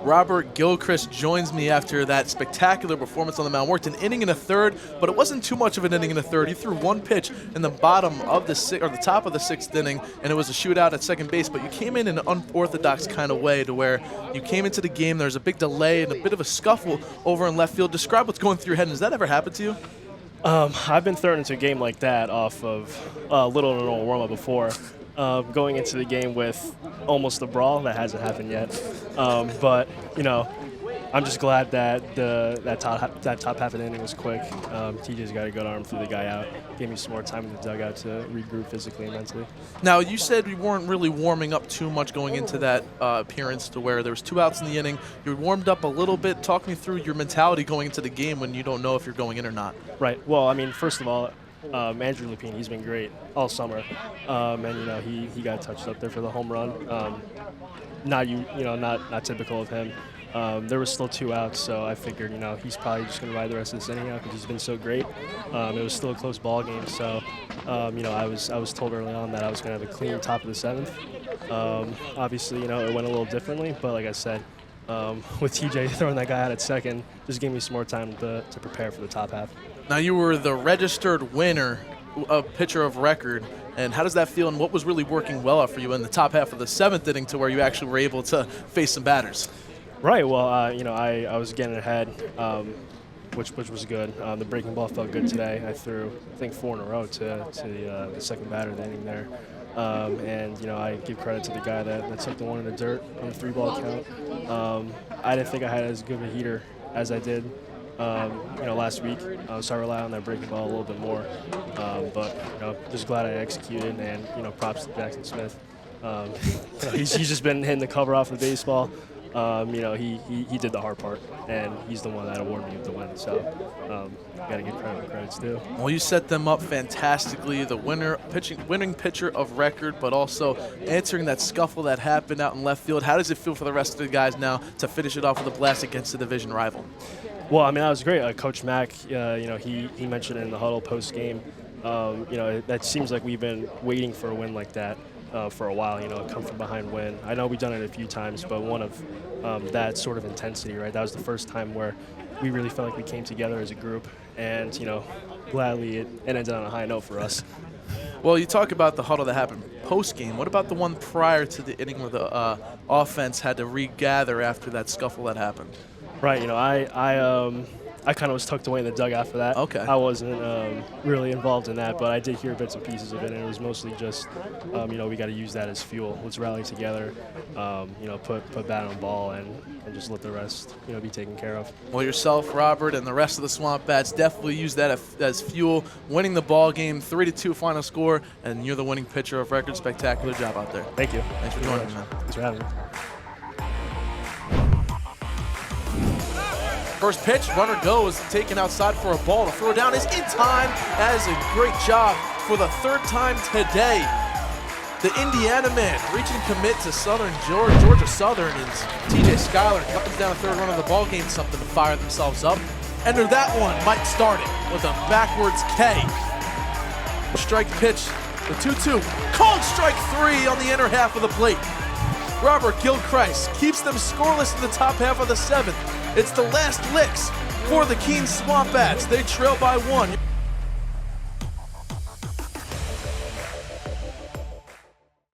Robert Gilchrist joins me after that spectacular performance on the mound. Worked an inning and a third, but it wasn't too much of an inning and a third. He threw one pitch in the bottom of the top of the sixth inning, and it was a shootout at second base. But you came in an unorthodox kind of way, to where you came into the game. There was a big delay and a bit of a scuffle over in left field. Describe what's going through your head. Has that ever happened to you? I've been thrown into a game like that off of little to no warm-up before. Going into the game with almost a brawl. That hasn't happened yet. But, you know, I'm just glad that that top half of the inning was quick. TJ's got a good arm, threw the guy out. Gave me some more time in the dugout to regroup physically and mentally. Now, you said you weren't really warming up too much going into that appearance, to where there was 2 outs in the inning. You warmed up a little bit. Talk me through your mentality going into the game when you don't know if you're going in or not. Right. Well, I mean, first of all, Andrew Lupine, he's been great all summer, and you know he got touched up there for the home run. Not typical of him. There was still 2 outs, so I figured he's probably just going to ride the rest of this inning out because he's been so great. It was still a close ball game, so I was told early on that I was going to have a clean top of the 7th. Obviously, it went a little differently, but like I said, with TJ throwing that guy out at second, just gave me some more time to prepare for the top half. Now, you were the registered winner of pitcher of record, and how does that feel, and what was really working well out for you in the top half of the 7th inning to where you actually were able to face some batters? Right. Well, I was getting ahead, which was good. The breaking ball felt good today. I threw, I think, 4 in a row to the second batter of the inning there. And I give credit to the guy that took the one in the dirt on the 3-ball count. I didn't think I had as good of a heater as I did last week, so I rely on that breaking ball a little bit more. But just glad I executed, and props to Jackson Smith. He's just been hitting the cover off the baseball. He did the hard part, and he's the one that awarded me with the win. So got to give credit where credit's due. Well, you set them up fantastically. The winning pitcher of record, but also answering that scuffle that happened out in left field. How does it feel for the rest of the guys now to finish it off with a blast against the division rival? Well, I mean, that was great. Coach Mack, he mentioned it in the huddle post game. That seems like we've been waiting for a win like that for a while. Come from behind win. I know we've done it a few times, but one of that sort of intensity, right? That was the first time where we really felt like we came together as a group, and gladly it ended on a high note for us. Well, you talk about the huddle that happened post-game. What about the one prior to the inning where the offense had to regather after that scuffle that happened? Right, I kind of was tucked away in the dugout for that. Okay. I wasn't really involved in that, but I did hear bits and pieces of it, and it was mostly just, we got to use that as fuel. Let's rally together, put bat on ball, and just let the rest, be taken care of. Well, yourself, Robert, and the rest of the Swamp Bats definitely use that as fuel, winning the ball game, 3-2 final score, and you're the winning pitcher of record. Spectacular job out there. Thank you. Thanks for joining me, man. Thanks for having me. First pitch, runner goes, taken outside for a ball. The throw down is in time. That is a great job for the 3rd time today. The Indiana man reaching commit to Georgia Southern, and TJ Schuyler comes down the 3rd run of the ball game, something to fire themselves up. Enter that one, might start it with a backwards K. Strike pitch, the 2-2. Called strike 3 on the inner half of the plate. Robert Gilchrist keeps them scoreless in the top half of the 7th. It's the last licks for the Keene Swamp Bats. They trail by 1.